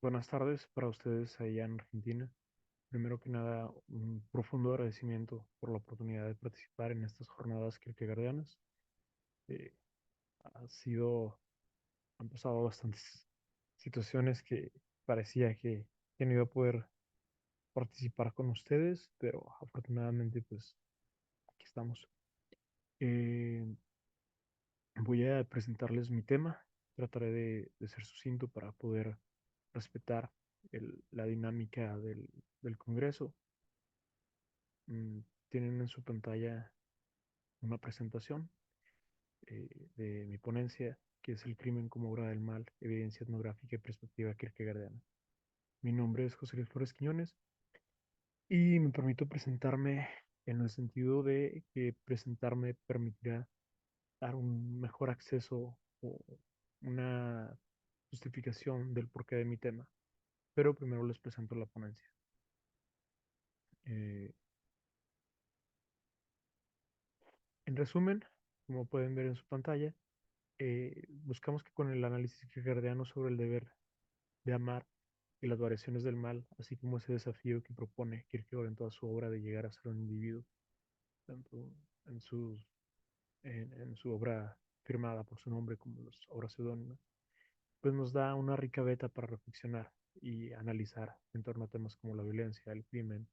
Buenas tardes para ustedes allá en Argentina. Primero que nada, un profundo agradecimiento por la oportunidad de participar en estas jornadas kierkegaardianas. Eh, ha sido, Han pasado bastantes situaciones que parecía que no iba a poder participar con ustedes, pero afortunadamente pues aquí estamos. Eh, Voy a presentarles mi tema. Trataré de ser sucinto para poder respetar la dinámica del Congreso. mm, Tienen en su pantalla una presentación eh, de mi ponencia, que es el crimen como obra del mal, evidencia etnográfica y perspectiva kierkegaardiana. Mi nombre es José Luis Flores Quiñones y me permito presentarme en el sentido de que presentarme permitirá dar un mejor acceso o una justificación del porqué de mi tema. Pero primero les presento la ponencia. Eh, en resumen, como pueden ver en su pantalla, buscamos que con el análisis kierkegaardiano sobre el deber de amar y las variaciones del mal, así como ese desafío que propone Kierkegaard en toda su obra de llegar a ser un individuo, tanto en, sus, en su obra firmada por su nombre como en las obras seudónimas, pues nos da una rica beta para reflexionar y analizar en torno a temas como la violencia, el crimen,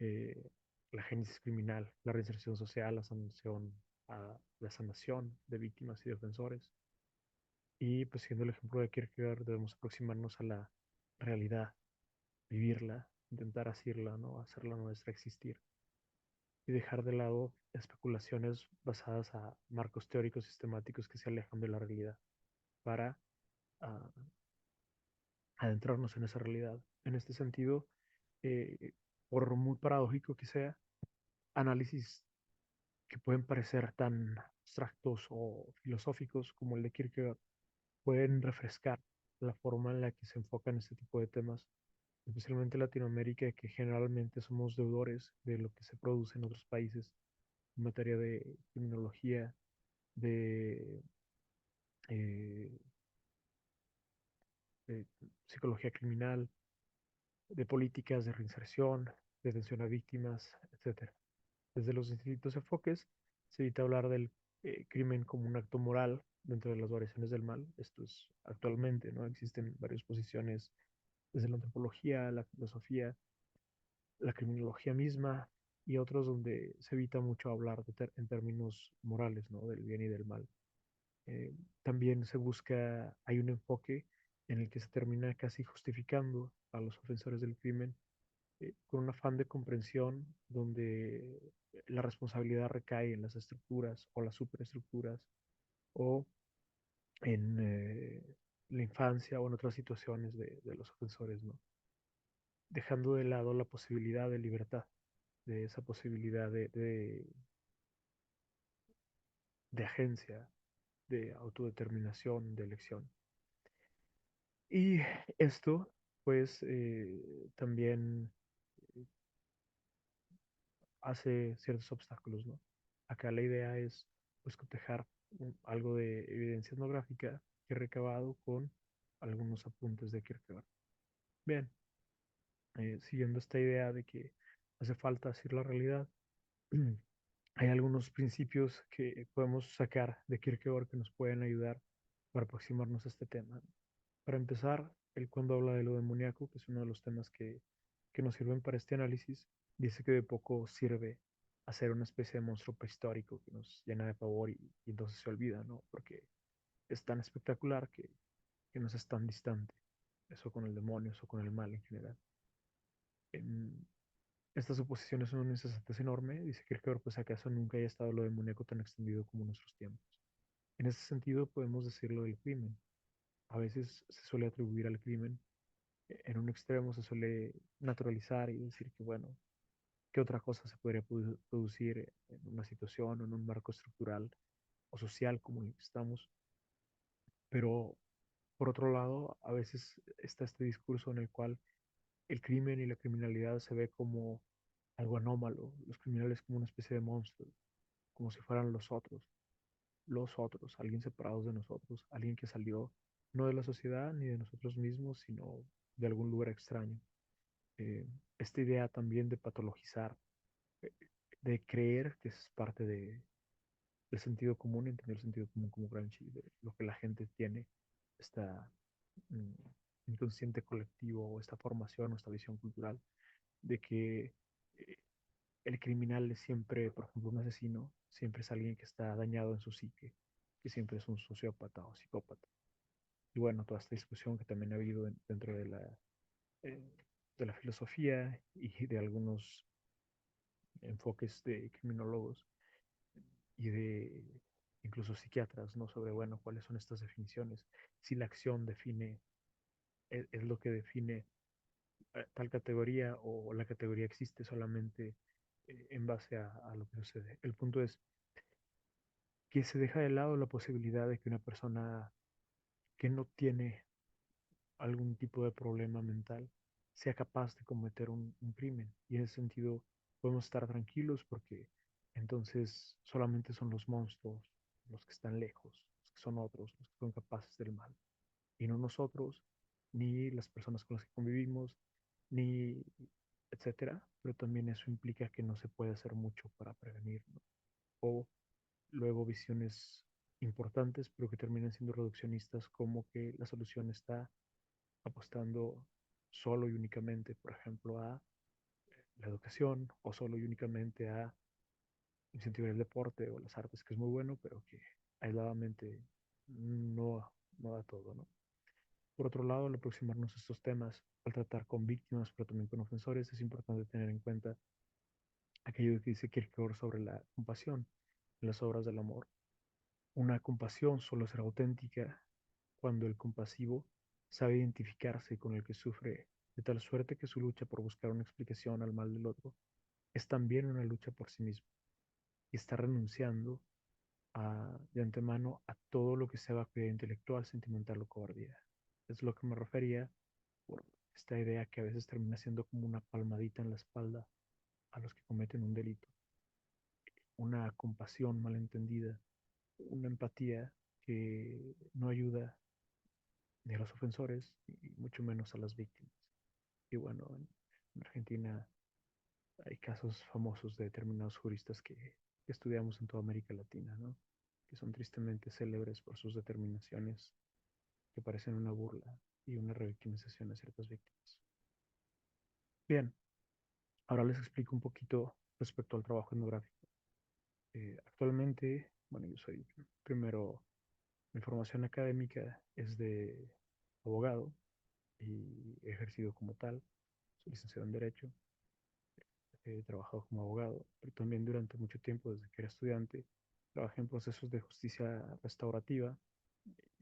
eh, la génesis criminal, la reinserción social, la sanación de víctimas y defensores. Y pues siendo el ejemplo de Kierkegaard, debemos aproximarnos a la realidad, vivirla, intentar hacerla, ¿no? Hacerla nuestra, existir. Y dejar de lado especulaciones basadas a marcos teóricos sistemáticos que se alejan de la realidad para uh, adentrarnos en esa realidad. En este sentido, por muy paradójico que sea, análisis que pueden parecer tan abstractos o filosóficos como el de Kierkegaard pueden refrescar la forma en la que se enfocan este tipo de temas, especialmente en Latinoamérica, que generalmente somos deudores de lo que se produce en otros países en materia de criminología, de, eh, de psicología criminal, de políticas de reinserción, de atención a víctimas, etcétera. Desde los distintos enfoques se evita hablar del crimen como un acto moral dentro de las variaciones del mal. Esto es actualmente, ¿no? Existen varias posiciones desde la antropología, la filosofía, la criminología misma y otros donde se evita mucho hablar en términos morales, ¿no? Del bien y del mal. También hay un enfoque en el que se termina casi justificando a los ofensores del crimen con un afán de comprensión donde la responsabilidad recae en las estructuras o las superestructuras o en la infancia o en otras situaciones de los ofensores, ¿no? Dejando de lado la posibilidad de libertad, de esa posibilidad de agencia, de autodeterminación, de elección. Y esto, pues, también hace ciertos obstáculos, ¿no? Acá la idea es, pues, cotejar algo de evidencia etnográfica que he recabado con algunos apuntes de Kierkegaard. Bien, siguiendo esta idea de que hace falta decir la realidad, hay algunos principios que podemos sacar de Kierkegaard que nos pueden ayudar para aproximarnos a este tema. Para empezar, él cuando habla de lo demoníaco, que es uno de los temas que nos sirven para este análisis, dice que de poco sirve hacer una especie de monstruo prehistórico que nos llena de pavor y entonces se olvida, ¿no? Porque es tan espectacular que nos es tan distante. Eso con el demonio, eso con el mal en general. En, estas suposiciones son una insensatez enorme. Dice Kierkegaard, pues acaso nunca haya estado lo demoníaco tan extendido como en nuestros tiempos. En ese sentido, podemos decirlo del crimen. A veces se suele atribuir al crimen en un extremo se suele naturalizar y decir que, bueno, ¿qué otra cosa se podría producir en una situación o en un marco estructural o social como el que estamos? Pero, por otro lado, a veces está este discurso en el cual el crimen y la criminalidad se ve como algo anómalo, los criminales como una especie de monstruo, como si fueran los otros, alguien separados de nosotros, alguien que salió no de la sociedad ni de nosotros mismos, sino de algún lugar extraño. Eh, Esta idea también de patologizar, eh, de creer que es parte del sentido común, entender el sentido común como Gramsci, de lo que la gente tiene, esta mm, inconsciente colectivo o esta formación o esta visión cultural de que eh, el criminal es siempre, por ejemplo, un asesino, siempre es alguien que está dañado en su psique, que siempre es un sociópata o psicópata. Y bueno, toda esta discusión que también ha habido dentro eh, de la filosofía y de algunos enfoques de criminólogos y de incluso psiquiatras, ¿no? Sobre, bueno, cuáles son estas definiciones, si la acción define, es lo que define tal categoría o la categoría existe solamente en base a lo que sucede. El punto es que se deja de lado la posibilidad de que una persona que no tiene algún tipo de problema mental sea capaz de cometer un crimen. Y en ese sentido podemos estar tranquilos porque entonces solamente son los monstruos los que están lejos, los que son otros, los que son capaces del mal. Y no nosotros, ni las personas con las que convivimos, ni etcétera. Pero también eso implica que no se puede hacer mucho para prevenir, ¿no? O luego visiones importantes, pero que terminan siendo reduccionistas, como que la solución está apostando solo y únicamente, por ejemplo, a la educación o solo y únicamente a incentivar el deporte o las artes, que es muy bueno, pero que aisladamente no, no da todo, ¿no? Por otro lado, al aproximarnos a estos temas, al tratar con víctimas, pero también con ofensores, es importante tener en cuenta aquello que dice Kierkegaard sobre la compasión en las obras del amor. Una compasión solo será auténtica cuando el compasivo sabe identificarse con el que sufre, de tal suerte que su lucha por buscar una explicación al mal del otro es también una lucha por sí mismo y está renunciando de antemano a todo lo que sea vacuidad intelectual, sentimental o cobardía. Es lo que me refería por esta idea que a veces termina siendo como una palmadita en la espalda a los que cometen un delito, una compasión malentendida, una empatía que no ayuda ni a los ofensores y mucho menos a las víctimas. Y bueno, en Argentina hay casos famosos de determinados juristas que estudiamos en toda América Latina, ¿no? Que son tristemente célebres por sus determinaciones que parecen una burla y una revictimización a ciertas víctimas. Bien, ahora les explico un poquito respecto al trabajo etnográfico. Actualmente, bueno, yo soy primero, mi formación académica es de abogado y he ejercido como tal, soy licenciado en Derecho, he trabajado como abogado, pero también durante mucho tiempo, desde que era estudiante, trabajé en procesos de justicia restaurativa,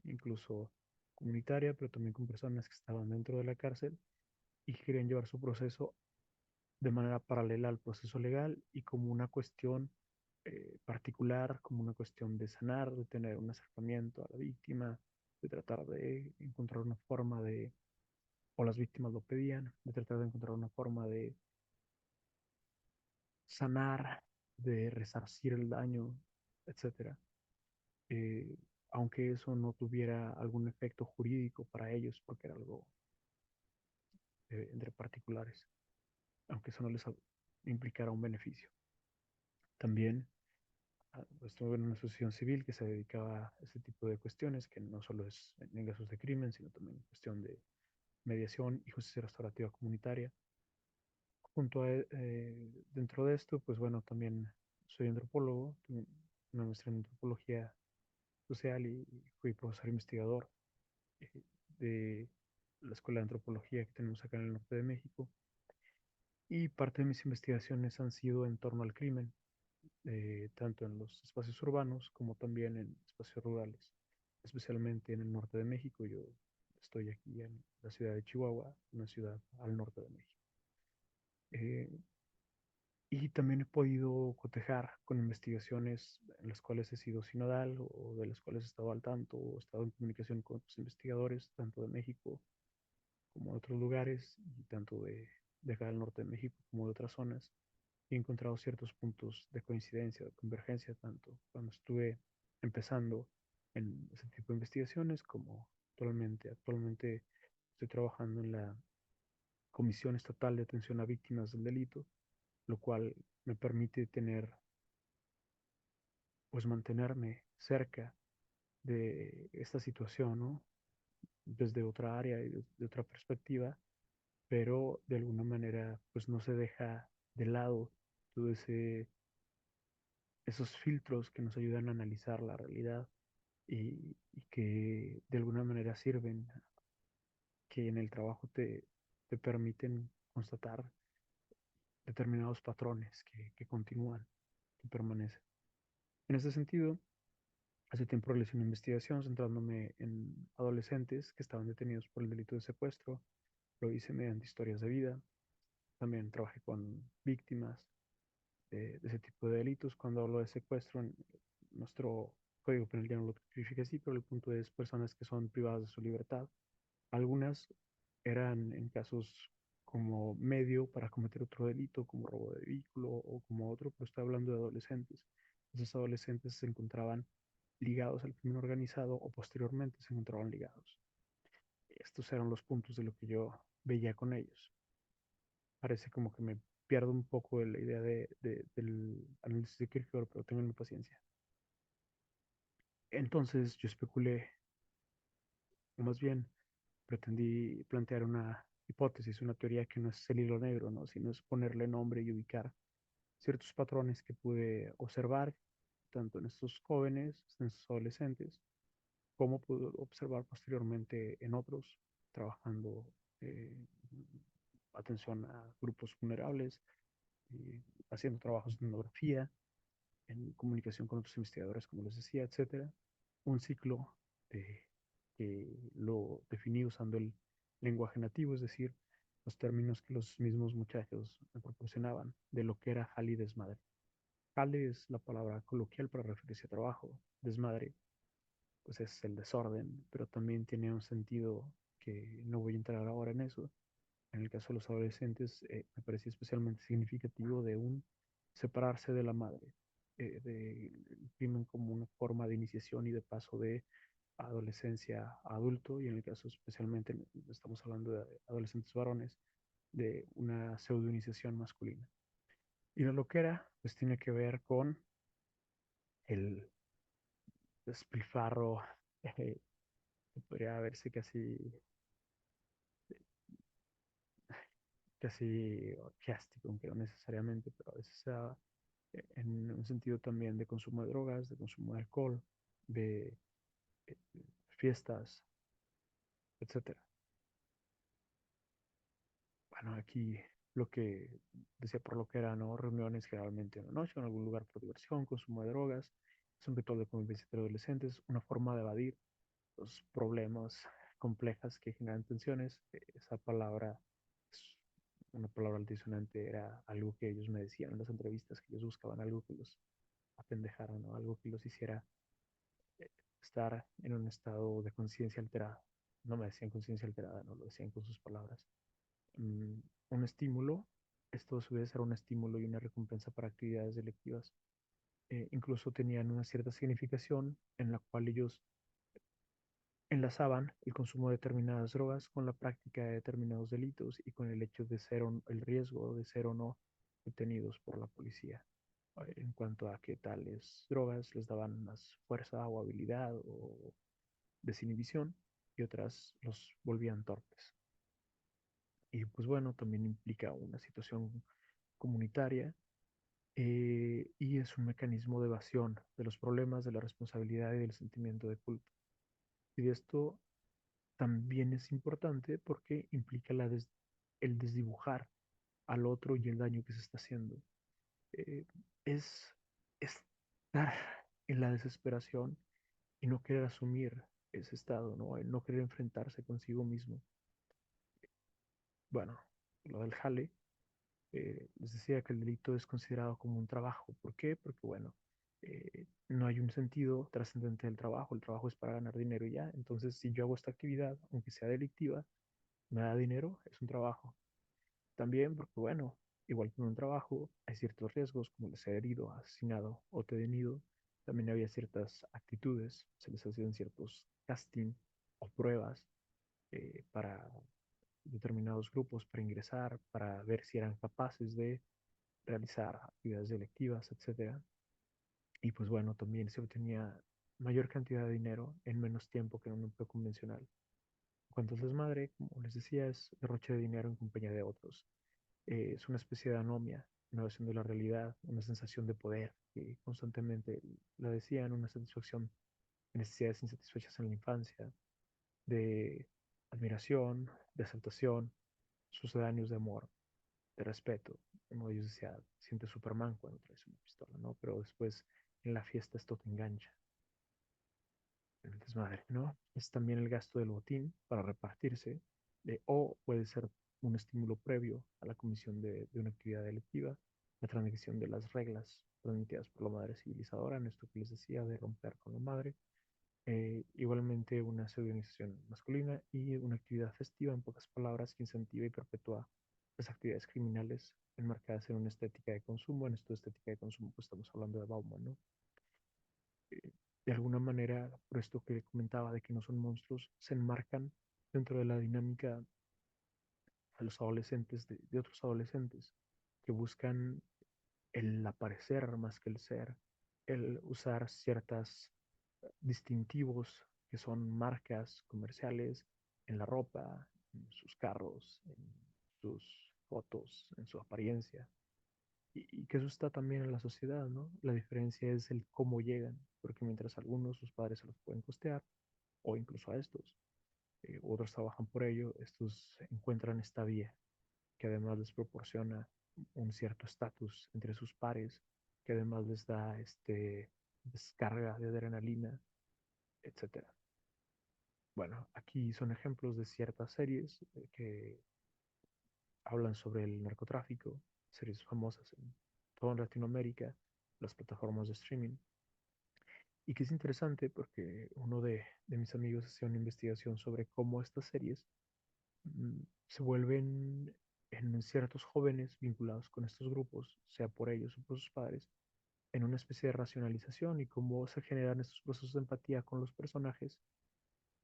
incluso comunitaria, pero también con personas que estaban dentro de la cárcel y que querían llevar su proceso de manera paralela al proceso legal y como una cuestión particular, como una cuestión de sanar, de tener un acercamiento a la víctima, de tratar de encontrar una forma de, o las víctimas lo pedían, de tratar de encontrar una forma de sanar, de resarcir el daño, etcétera. Eh, Aunque eso no tuviera algún efecto jurídico para ellos, porque era algo entre particulares, aunque eso no les implicara un beneficio. También estuve en una asociación civil que se dedicaba a este tipo de cuestiones, que no solo es en casos de crimen, sino también en cuestión de mediación y justicia restaurativa comunitaria. Junto a, dentro de esto, pues bueno, también soy antropólogo, tengo una maestría en antropología social y fui profesor investigador eh, de la Escuela de Antropología que tenemos acá en el norte de México. Y parte de mis investigaciones han sido en torno al crimen, tanto en los espacios urbanos como también en espacios rurales, especialmente en el norte de México. Yo estoy aquí en la ciudad de Chihuahua, una ciudad al norte de México. Eh, y también he podido cotejar con investigaciones en las cuales he sido sinodal o de las cuales he estado al tanto o he estado en comunicación con otros investigadores, tanto de México como de otros lugares, y tanto de acá del norte de México como de otras zonas. He encontrado ciertos puntos de coincidencia, de convergencia, tanto cuando estuve empezando en ese tipo de investigaciones como actualmente. Actualmente estoy trabajando en la Comisión Estatal de Atención a Víctimas del Delito, lo cual me permite tener, pues mantenerme cerca de esta situación, ¿no? Desde otra área y de otra perspectiva, pero de alguna manera, pues no se deja de lado todo esos filtros que nos ayudan a analizar la realidad y que de alguna manera sirven, que en el trabajo te permiten constatar determinados patrones que continúan, que permanecen. En ese sentido, hace tiempo realicé una investigación centrándome en adolescentes que estaban detenidos por el delito de secuestro. Lo hice mediante historias de vida. También trabajé con víctimas de ese tipo de delitos. Cuando hablo de secuestro, en nuestro Código Penal ya no lo tipifica así, pero el punto es personas que son privadas de su libertad. Algunas eran en casos como medio para cometer otro delito, como robo de vehículo o como otro, pero estoy hablando de adolescentes. Esos adolescentes se encontraban ligados al crimen organizado o posteriormente se encontraban ligados. Estos eran los puntos de lo que yo veía con ellos. Parece como que me pierdo un poco de la idea del análisis de Kierkegaard, pero tengan paciencia. Entonces yo especulé, o más bien pretendí plantear una hipótesis, una teoría que no es el hilo negro, ¿no? Sino es ponerle nombre y ubicar ciertos patrones que pude observar, tanto en estos jóvenes, en estos adolescentes, como pude observar posteriormente en otros, trabajando eh, atención a grupos vulnerables, haciendo trabajos de etnografía, en comunicación con otros investigadores, como les decía, etcétera. Un ciclo de, que lo definí usando el lenguaje nativo, es decir, los términos que los mismos muchachos me proporcionaban de lo que era jale y desmadre. Jale es la palabra coloquial para referirse a trabajo, desmadre pues es el desorden, pero también tiene un sentido que no voy a entrar ahora en eso. En el caso de los adolescentes, me parecía especialmente significativo de un separarse de la madre, del crimen como una forma de iniciación y de paso de adolescencia a adulto, y en el caso especialmente, estamos hablando de adolescentes varones, de una pseudoiniciación masculina. Y la loquera, pues tiene que ver con el despilfarro, que podría verse casi orgiástico, aunque no necesariamente, pero a veces sea en un sentido también de consumo de drogas, de consumo de alcohol, de eh, fiestas, etcétera. Bueno, aquí lo que decía por lo que era, ¿no? Reuniones generalmente en la noche, en algún lugar por diversión, consumo de drogas, es un ritual de convivencia entre adolescentes, una forma de evadir los problemas complejas que generan tensiones. Esa palabra es una palabra altisonante, era algo que ellos me decían en las entrevistas, que ellos buscaban algo que los apendejara, ¿no? Algo que los hiciera eh, estar en un estado de conciencia alterada. No me decían conciencia alterada, no lo decían con sus palabras. Mm, un estímulo, esto a su vez era un estímulo y una recompensa para actividades selectivas. Incluso tenían una cierta significación en la cual ellos enlazaban el consumo de determinadas drogas con la práctica de determinados delitos y con el hecho de ser el riesgo de ser o no detenidos por la policía. En cuanto a que tales drogas les daban más fuerza o habilidad o desinhibición y otras los volvían torpes. Y pues bueno, también implica una situación comunitaria y es un mecanismo de evasión de los problemas, de la responsabilidad y del sentimiento de culpa. Y de esto también es importante porque implica el desdibujar al otro y el daño que se está haciendo. Eh, es estar en la desesperación y no querer asumir ese estado, ¿no? El no querer enfrentarse consigo mismo. Bueno, lo del jale, les decía que el delito es considerado como un trabajo. ¿Por qué? Porque, bueno, no hay un sentido trascendente del trabajo. El trabajo es para ganar dinero y ya. Entonces, si yo hago esta actividad, aunque sea delictiva, me da dinero, es un trabajo. También porque, bueno, igual que en un trabajo, hay ciertos riesgos, como el ser herido, asesinado o detenido. También había ciertas actitudes, se les hacían ciertos casting o pruebas para determinados grupos para ingresar, para ver si eran capaces de realizar actividades electivas, etcétera. Y pues bueno, también se obtenía mayor cantidad de dinero en menos tiempo que en un empleo convencional. Cuando es desmadre, como les decía, es derroche de dinero en compañía de otros. Es una especie de anomia, una versión de la realidad, una sensación de poder que constantemente la decían, una satisfacción de necesidades insatisfechas en la infancia, de admiración, de aceptación, sucedáneos de amor, de respeto. Uno de ellos decía, siente Superman cuando traes una pistola, ¿no? Pero después en la fiesta esto te engancha, el desmadre, ¿no? Es también el gasto del botín para repartirse, o puede ser un estímulo previo a la comisión de una actividad delictiva, la transgresión de las reglas transmitidas por la madre civilizadora, en esto que les decía de romper con la madre, igualmente una pseudonización masculina y una actividad festiva, en pocas palabras, que incentiva y perpetúa las actividades criminales enmarcadas en una estética de consumo. En esto de estética de consumo, pues estamos hablando de Bauman, ¿no? Eh, de alguna manera, por esto que comentaba de que no son monstruos, se enmarcan dentro de la dinámica a los adolescentes de otros adolescentes que buscan el aparecer más que el ser, el usar ciertas distintivos que son marcas comerciales en la ropa, en sus carros, en sus fotos, en su apariencia. Y que eso está también en la sociedad, ¿no? La diferencia es el cómo llegan, porque mientras algunos sus padres se los pueden costear, o incluso a estos, otros trabajan por ello, estos encuentran esta vía que además les proporciona un cierto estatus entre sus pares, que además les da descarga de adrenalina, etcétera. Bueno, aquí son ejemplos de ciertas series que hablan sobre el narcotráfico, series famosas en toda Latinoamérica, las plataformas de streaming. Y que es interesante porque uno de mis amigos hacía una investigación sobre cómo estas series se vuelven en ciertos jóvenes vinculados con estos grupos, sea por ellos o por sus padres, en una especie de racionalización y cómo se generan estos procesos de empatía con los personajes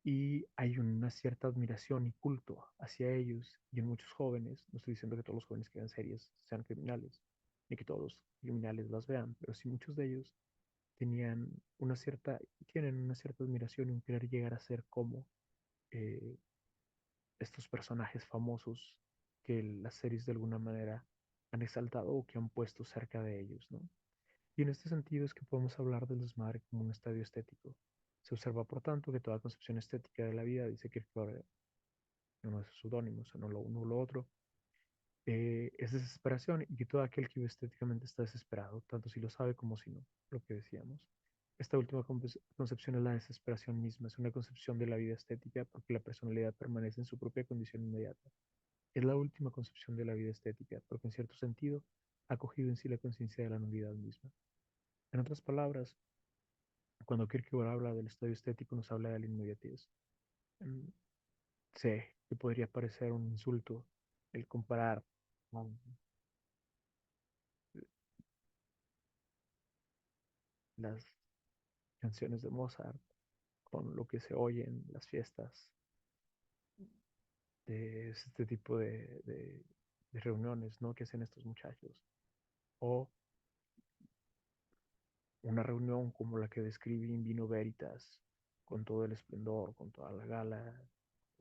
y hay una cierta admiración y culto hacia ellos y en muchos jóvenes, no estoy diciendo que todos los jóvenes que vean series sean criminales, ni que todos los criminales las vean, pero sí muchos de ellos tenían tienen una cierta admiración y un querer llegar a ser como eh, estos personajes famosos que las series de alguna manera han exaltado o que han puesto cerca de ellos, ¿no? Y en este sentido es que podemos hablar del desmadre como un estadio estético. Se observa, por tanto, que toda concepción estética de la vida, dice Kierkegaard, uno de sus seudónimos, no lo uno o lo otro, es desesperación y que todo aquel que vive estéticamente está desesperado, tanto si lo sabe como si no, lo que decíamos. Esta última concepción es la desesperación misma, es una concepción de la vida estética porque la personalidad permanece en su propia condición inmediata. Es la última concepción de la vida estética porque en cierto sentido ha cogido en sí la conciencia de la nulidad misma. En otras palabras, cuando Kierkegaard habla del estadio estético, nos habla de la inmediatez. Mm, Sé que podría parecer un insulto el comparar las canciones de Mozart con lo que se oye en las fiestas de este tipo de reuniones, ¿no? Que hacen estos muchachos. O una reunión como la que describe In Vino Veritas, con todo el esplendor, con toda la gala,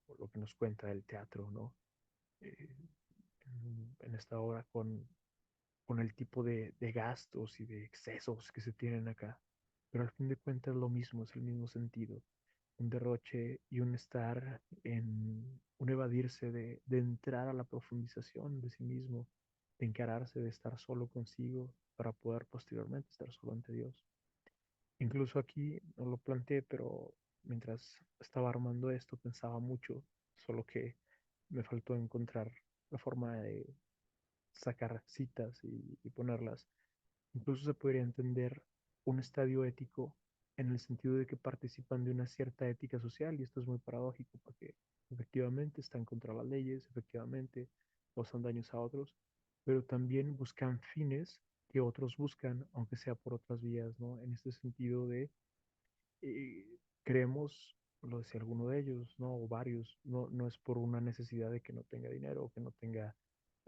o lo que nos cuenta el teatro, ¿no? Eh, en esta obra con el tipo de gastos y de excesos que se tienen acá. Pero al fin de cuentas lo mismo, es el mismo sentido. Un derroche y un estar en un evadirse de entrar a la profundización de sí mismo, de encararse, de estar solo consigo para poder posteriormente estar solo ante Dios. Incluso aquí no lo planteé, pero mientras estaba armando esto pensaba mucho, solo que me faltó encontrar la forma de sacar citas y ponerlas. Incluso se podría entender un estadio ético en el sentido de que participan de una cierta ética social, y esto es muy paradójico porque efectivamente están contra las leyes, efectivamente causan daños a otros, pero también buscan fines que otros buscan, aunque sea por otras vías, ¿no? En este sentido de creemos lo decía alguno de ellos, ¿no? O varios, no, no es por una necesidad de que no tenga dinero o que no tenga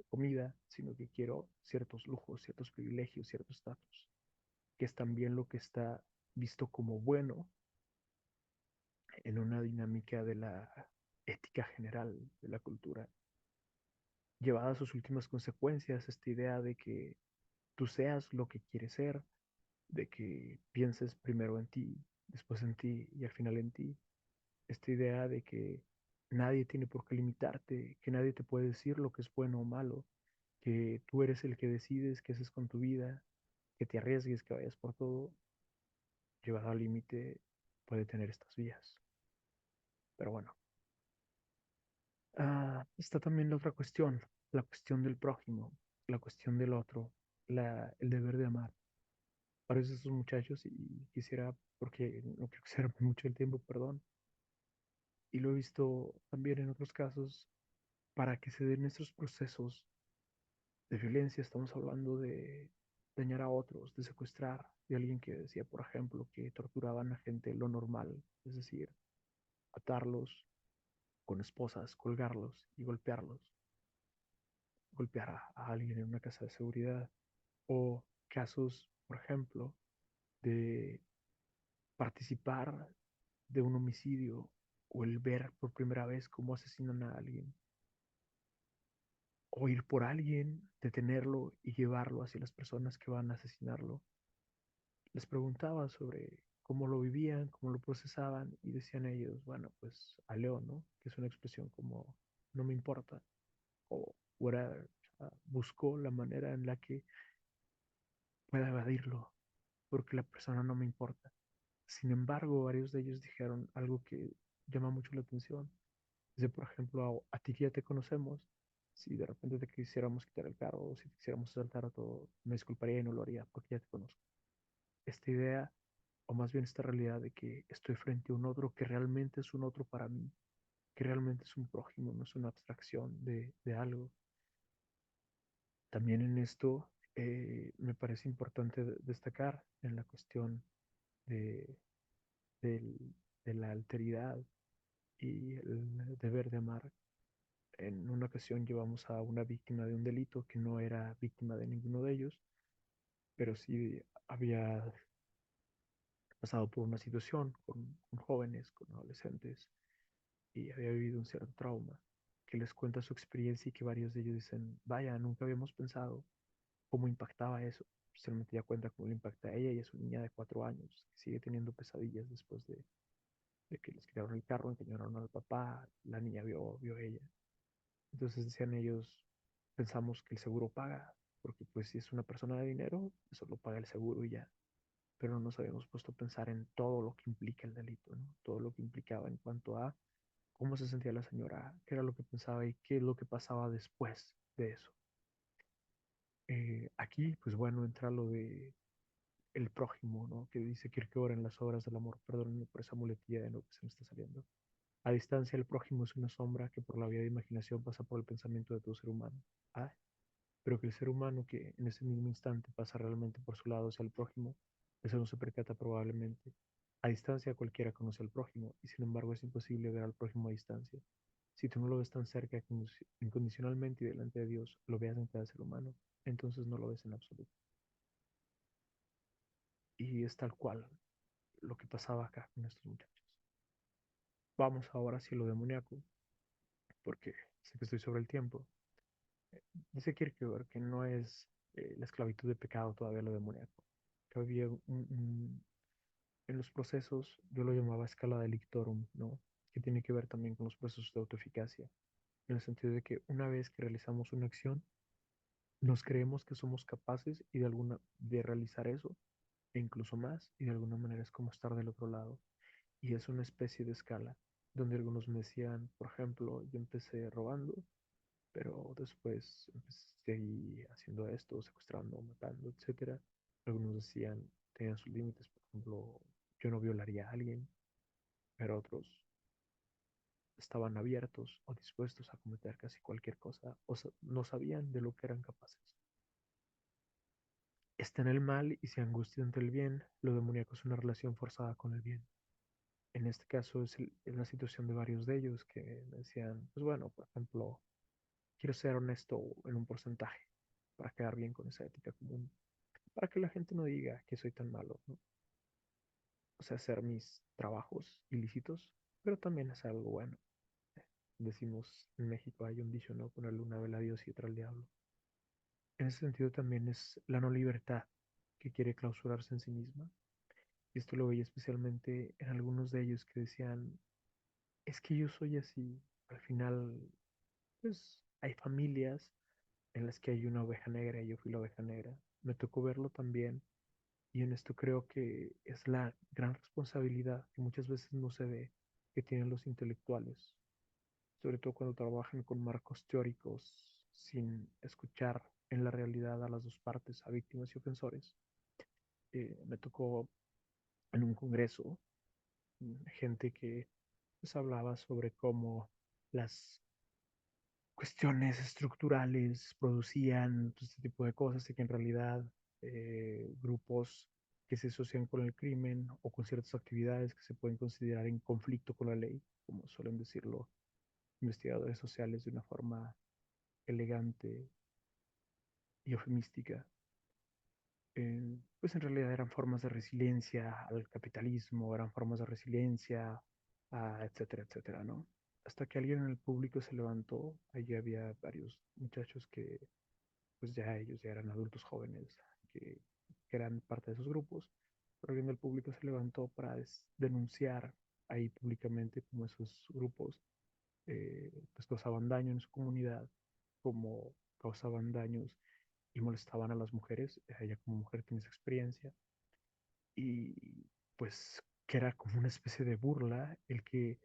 comida, sino que quiero ciertos lujos, ciertos privilegios, cierto estatus, que es también lo que está visto como bueno en una dinámica de la ética general de la cultura, llevada a sus últimas consecuencias, esta idea de que tú seas lo que quieres ser, de que pienses primero en ti, después en ti y al final en ti, esta idea de que nadie tiene por qué limitarte, que nadie te puede decir lo que es bueno o malo, que tú eres el que decides qué haces con tu vida, que te arriesgues, que vayas por todo, llevado al límite puede tener estas vías. Pero bueno, está también la otra cuestión, la cuestión del prójimo, la cuestión del otro, el deber de amar. Para esos muchachos, y quisiera, porque no quiero que se me mucho el tiempo, perdón, y lo he visto también en otros casos, para que se den estos procesos de violencia, estamos hablando de dañar a otros, de secuestrar, de alguien que decía, por ejemplo, que torturaban a gente lo normal, es decir, atarlos con esposas, colgarlos y golpearlos, golpear a alguien en una casa de seguridad, o casos, por ejemplo, de participar de un homicidio o el ver por primera vez cómo asesinan a alguien, o ir por alguien, detenerlo y llevarlo hacia las personas que van a asesinarlo. Les preguntaba sobre cómo lo vivían, cómo lo procesaban y decían ellos, bueno, pues a León, ¿no? Que es una expresión como no me importa o whatever. O sea, buscó la manera en la que pueda evadirlo porque la persona no me importa. Sin embargo, varios de ellos dijeron algo que llama mucho la atención. Dice, por ejemplo, a ti que ya te conocemos, si de repente te quisiéramos quitar el carro o si te quisiéramos asaltar a todo, me disculparía y no lo haría porque ya te conozco. Esta idea, o más bien esta realidad de que estoy frente a un otro que realmente es un otro para mí, que realmente es un prójimo, no es una abstracción de algo. También en esto me parece importante destacar en la cuestión de, del- de la alteridad y el deber de amar. En una ocasión llevamos a una víctima de un delito que no era víctima de ninguno de ellos, pero sí había pasado por una situación con jóvenes, con adolescentes, y había vivido un cierto trauma, que les cuenta su experiencia y que varios de ellos dicen, vaya, nunca habíamos pensado cómo impactaba eso. Se me metía cuenta cómo le impacta a ella y a su niña de 4 años, que sigue teniendo pesadillas después de que les quitaron el carro, engañaron al papá, la niña vio a ella. Entonces decían ellos, pensamos que el seguro paga, porque pues si es una persona de dinero, eso lo paga el seguro y ya. Pero no nos habíamos puesto a pensar en todo lo que implica el delito, ¿no? Todo lo que implicaba en cuanto a cómo se sentía la señora, qué era lo que pensaba y qué es lo que pasaba después de eso. Aquí, pues bueno, entra lo de el prójimo, ¿no? Que dice Kierkegaard en las obras del amor, perdónenme por esa muletilla de lo que se me está saliendo. A distancia, el prójimo es una sombra que por la vía de imaginación pasa por el pensamiento de todo ser humano. Ah, pero que el ser humano que en ese mismo instante pasa realmente por su lado hacia el prójimo, eso no se percata probablemente. A distancia cualquiera conoce al prójimo y sin embargo es imposible ver al prójimo a distancia. Si tú no lo ves tan cerca que incondicionalmente y delante de Dios lo veas en cada ser humano, entonces no lo ves en absoluto. Y es tal cual lo que pasaba acá con estos muchachos. Vamos ahora hacia lo demoníaco, porque sé que estoy sobre el tiempo. Dice Kierkegaard que no es la esclavitud de pecado todavía lo demoníaco. Que había en los procesos, yo lo llamaba escala delictorum, ¿no? Que tiene que ver también con los procesos de autoeficacia, en el sentido de que una vez que realizamos una acción, nos creemos que somos capaces y de realizar eso, e incluso más, y de alguna manera es como estar del otro lado. Y es una especie de escala, donde algunos me decían, por ejemplo, yo empecé robando, pero después seguí haciendo esto, secuestrando, matando, etcétera. Algunos decían, tenían sus límites, por ejemplo, yo no violaría a alguien, pero otros estaban abiertos o dispuestos a cometer casi cualquier cosa, no sabían de lo que eran capaces. Está en el mal y se angustia ante el bien, lo demoníaco es una relación forzada con el bien. En este caso es la situación de varios de ellos que me decían, pues bueno, por ejemplo, quiero ser honesto en un porcentaje para quedar bien con esa ética común, para que la gente no diga que soy tan malo, ¿no? O sea, hacer mis trabajos ilícitos, pero también hacer algo bueno. Decimos en México hay un dicho, ¿no? Ponerle una vela a Dios y otra al diablo. En ese sentido también es la no libertad que quiere clausurarse en sí misma. Y esto lo veía especialmente en algunos de ellos que decían, es que yo soy así. Al final, pues hay familias en las que hay una oveja negra y yo fui la oveja negra. Me tocó verlo también y en esto creo que es la gran responsabilidad que muchas veces no se ve que tienen los intelectuales, sobre todo cuando trabajan con marcos teóricos sin escuchar en la realidad a las dos partes, a víctimas y ofensores. Me tocó en un congreso gente que pues, hablaba sobre cómo las cuestiones estructurales producían todo este tipo de cosas y que en realidad grupos que se asocian con el crimen o con ciertas actividades que se pueden considerar en conflicto con la ley, como suelen decirlo investigadores sociales de una forma elegante y eufemística, pues en realidad eran formas de resiliencia al capitalismo, eran formas de resiliencia, etcétera, etcétera, ¿no? Hasta que alguien en el público se levantó, allí había varios muchachos que pues ya ellos ya eran adultos jóvenes que eran parte de esos grupos, pero alguien del público se levantó para denunciar ahí públicamente como esos grupos pues causaban daño en su comunidad, como causaban daños y molestaban a las mujeres. Ella como mujer tiene esa experiencia y pues que era como una especie de burla el que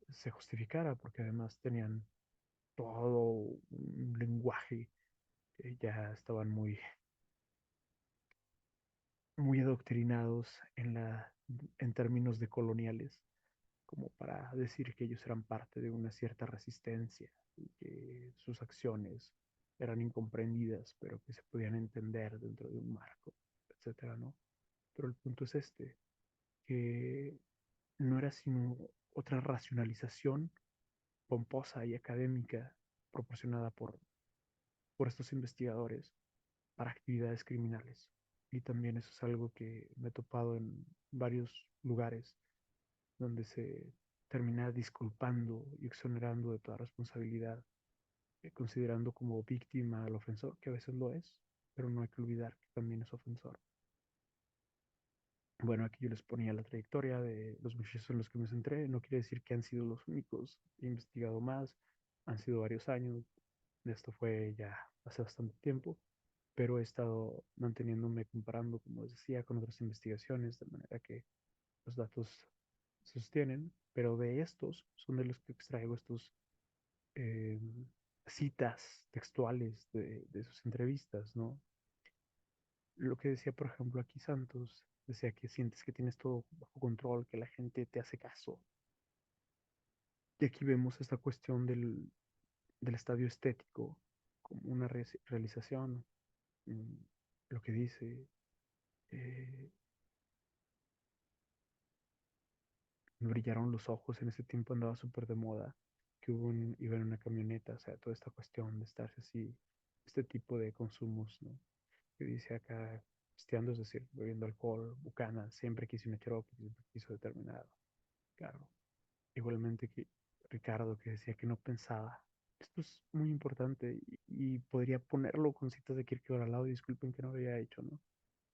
se justificara, porque además tenían todo un lenguaje, ya estaban muy adoctrinados en términos de coloniales, como para decir que ellos eran parte de una cierta resistencia y que sus acciones eran incomprendidas, pero que se podían entender dentro de un marco, etcétera, ¿no? Pero el punto es este, que no era sino otra racionalización pomposa y académica proporcionada por estos investigadores para actividades criminales. Y también eso es algo que me he topado en varios lugares donde se termina disculpando y exonerando de toda responsabilidad, considerando como víctima al ofensor, que a veces lo es, pero no hay que olvidar que también es ofensor. Bueno, aquí yo les ponía la trayectoria de los muchachos en los que me centré. No quiere decir que han sido los únicos. He investigado más. Han sido varios años. Esto fue ya hace bastante tiempo. Pero he estado manteniéndome comparando, como les decía, con otras investigaciones, de manera que los datos se sostienen. Pero de estos son de los que extraigo estos eh, citas textuales de sus entrevistas, ¿no? Lo que decía, por ejemplo, aquí Santos, decía que sientes que tienes todo bajo control, que la gente te hace caso. Y aquí vemos esta cuestión del estadio estético como una realización. mm, Lo que dice, eh, me brillaron los ojos, en ese tiempo andaba súper de moda, que iba en una camioneta, o sea, toda esta cuestión de estarse así, este tipo de consumos, ¿no? Que dice acá, pisteando, es decir, bebiendo alcohol, bucana, siempre quise una Cherokee, siempre quiso determinado. Claro. Igualmente que Ricardo, que decía que no pensaba. Esto es muy importante y podría ponerlo con citas de Kierkegaard al lado, y disculpen que no lo había hecho, ¿no?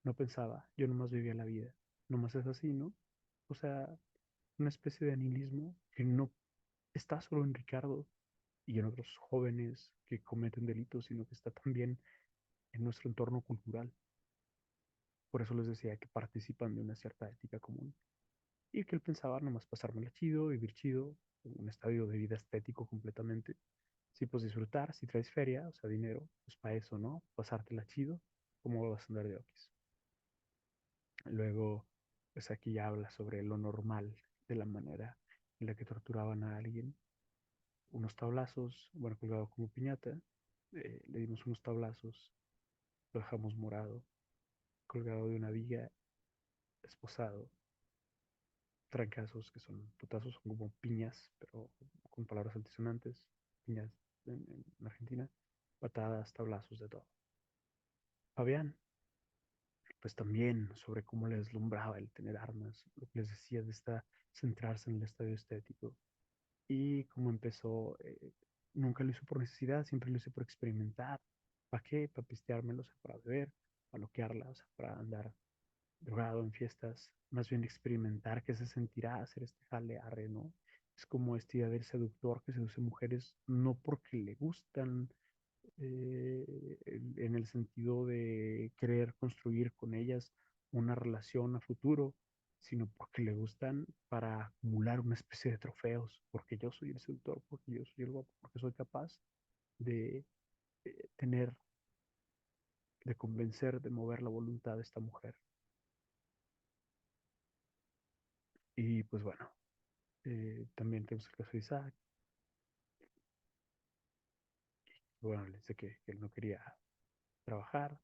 No pensaba, yo nomás vivía la vida. Nomás es así, ¿no? O sea, una especie de anihilismo que no está solo en Ricardo y en otros jóvenes que cometen delitos, sino que está también en nuestro entorno cultural. Por eso les decía que participan de una cierta ética común. Y que él pensaba nomás pasármela chido, vivir chido, un estadio de vida estético completamente. Sí, pues disfrutar, si traes feria, o sea, dinero, pues para eso, ¿no? Pasártela chido, como vas a andar de okis. Luego, pues aquí ya habla sobre lo normal de la manera en la que torturaban a alguien. Unos tablazos, bueno, colgado como piñata, le dimos unos tablazos, lo dejamos morado, colgado de una viga, esposado, trancazos, que son putazos, son como piñas, pero con palabras altisonantes, piñas en Argentina, patadas, tablazos, de todo. Fabián, pues también sobre cómo le deslumbraba el tener armas, lo que les decía de centrarse en el estadio estético y cómo empezó, nunca lo hizo por necesidad, siempre lo hizo por experimentar. ¿Para qué? Para pisteármelo, o sea, para beber, para loquearla, o sea, para andar drogado en fiestas, más bien experimentar qué se sentirá hacer este jale arre, ¿no? Es como este idea del seductor que seduce mujeres no porque le gustan, en el sentido de querer construir con ellas una relación a futuro, sino porque le gustan para acumular una especie de trofeos, porque yo soy el seductor, porque yo soy el guapo, porque soy capaz de tener, de convencer, de mover la voluntad de esta mujer. Y pues bueno, también tenemos el caso de Isaac. Bueno, le dice que él no quería trabajar,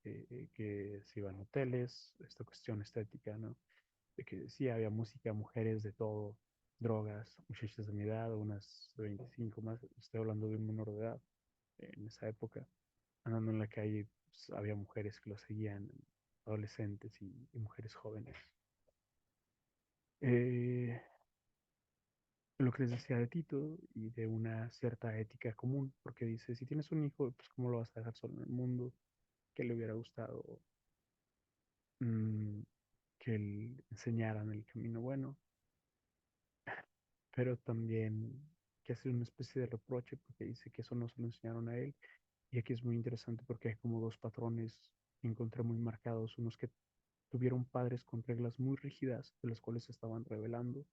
que se iban a hoteles, esta cuestión estética, ¿no? De que sí había música, mujeres de todo, drogas, muchachas de mi edad, unas de 25 más, estoy hablando de un menor de edad en esa época, andando en la calle, pues, había mujeres que lo seguían, adolescentes y mujeres jóvenes. Eh, lo que les decía de Tito y de una cierta ética común, porque dice, si tienes un hijo, pues cómo lo vas a dejar solo en el mundo, que le hubiera gustado, mm, que le enseñaran el camino bueno, pero también que hace una especie de reproche porque dice que eso no se lo enseñaron a él. Y aquí es muy interesante porque hay como dos patrones que encontré muy marcados, unos que tuvieron padres con reglas muy rígidas, de las cuales se estaban revelando,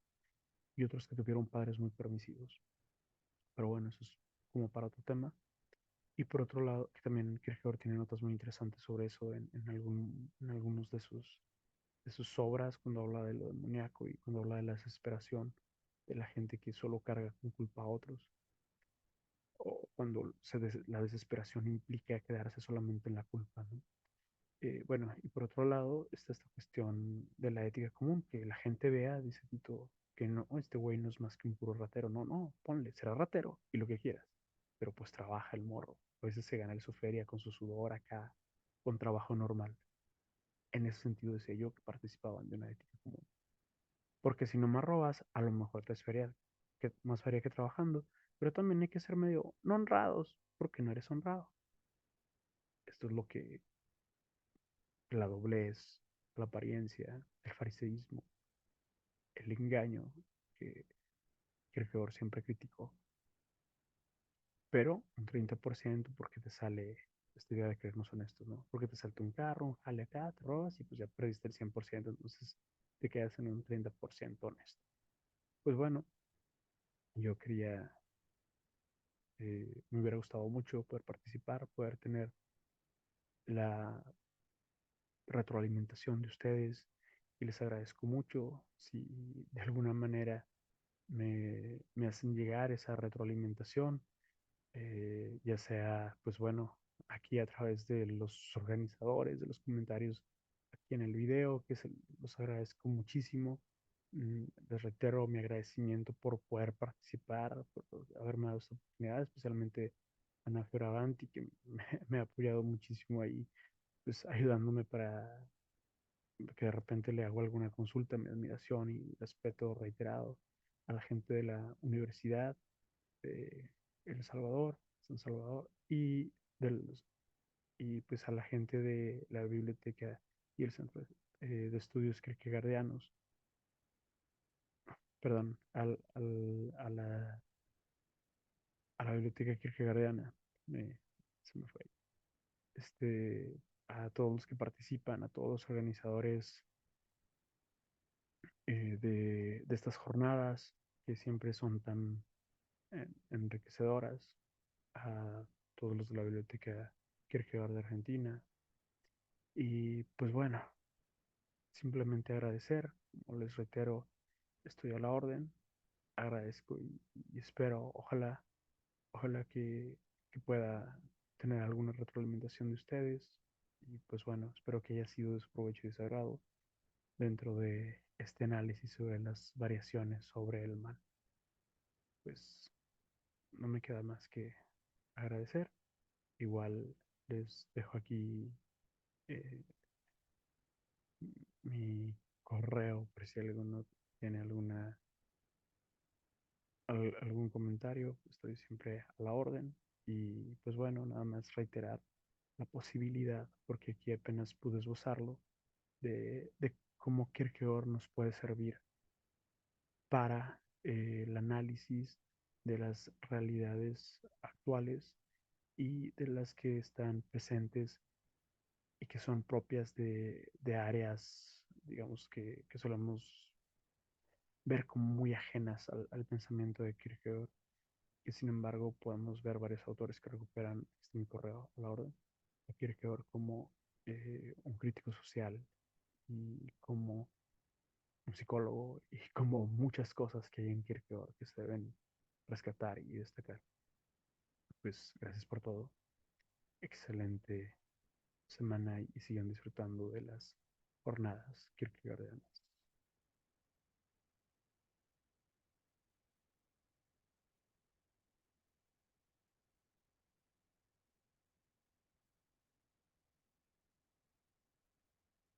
y otros que tuvieron padres muy permisivos. Pero bueno, eso es como para otro tema. Y por otro lado, que también Kierkegaard tiene notas muy interesantes sobre eso en algunos de sus obras, cuando habla de lo demoníaco y cuando habla de la desesperación de la gente que solo carga con culpa a otros, o cuando la desesperación implica quedarse solamente en la culpa, ¿no? Bueno, y por otro lado está esta cuestión de la ética común, que la gente vea, dice Tito, que no, este güey no es más que un puro ratero, no, no, ponle, será ratero y lo que quieras, pero pues trabaja el morro, a veces se gana su feria con su sudor acá, con trabajo normal. En ese sentido decía yo que participaban de una ética común. Porque si no más robas, a lo mejor te es feria, que, más feria que trabajando, pero también hay que ser medio no honrados, porque no eres honrado. Esto es lo que la doblez, la apariencia, el fariseísmo, el engaño que Kierkegaard siempre criticó. Pero un 30% porque te sale esta idea de creernos honestos, ¿no? Porque te salta un carro, un jale acá, te robas y pues ya perdiste el 100%, entonces te quedas en un 30% honesto. Pues bueno, yo quería, me hubiera gustado mucho poder participar, poder tener la retroalimentación de ustedes y les agradezco mucho si de alguna manera me hacen llegar esa retroalimentación, ya sea, pues bueno, aquí a través de los organizadores, de los comentarios aquí en el video, los agradezco muchísimo. Les reitero mi agradecimiento por poder participar, por haberme dado esta oportunidad, especialmente a Ana Fioravanti, que me ha apoyado muchísimo ahí, pues ayudándome para que de repente le hago alguna consulta, mi admiración y respeto reiterado a la gente de la Universidad de El Salvador, San Salvador, y pues a la gente de la biblioteca y el Centro de Estudios Kierkegaardianos, perdón, a la biblioteca Kierkegaardiana, se me fue, a todos los que participan, a todos los organizadores de estas jornadas que siempre son tan enriquecedoras, a todos los de la Biblioteca Kierkegaard de Argentina. Y pues bueno, simplemente agradecer, como les reitero, estoy a la orden, agradezco y espero, ojalá que pueda tener alguna retroalimentación de ustedes. Y pues bueno, espero que haya sido de su provecho y de su agrado dentro de este análisis sobre las variaciones sobre el mal. Pues no me queda más que agradecer. Igual les dejo aquí eh, mi correo por si alguno tiene algún comentario. Estoy siempre a la orden. Y pues bueno, nada más reiterar la posibilidad, porque aquí apenas pude esbozarlo, de cómo Kierkegaard nos puede servir para el análisis de las realidades actuales y de las que están presentes y que son propias de áreas, digamos, que solemos ver como muy ajenas al pensamiento de Kierkegaard, que sin embargo podemos ver varios autores que recuperan este mi correo a la orden, a Kierkegaard como un crítico social y como un psicólogo y como muchas cosas que hay en Kierkegaard que se deben rescatar y destacar. Pues gracias por todo. Excelente semana y sigan disfrutando de las jornadas kierkegaardianas.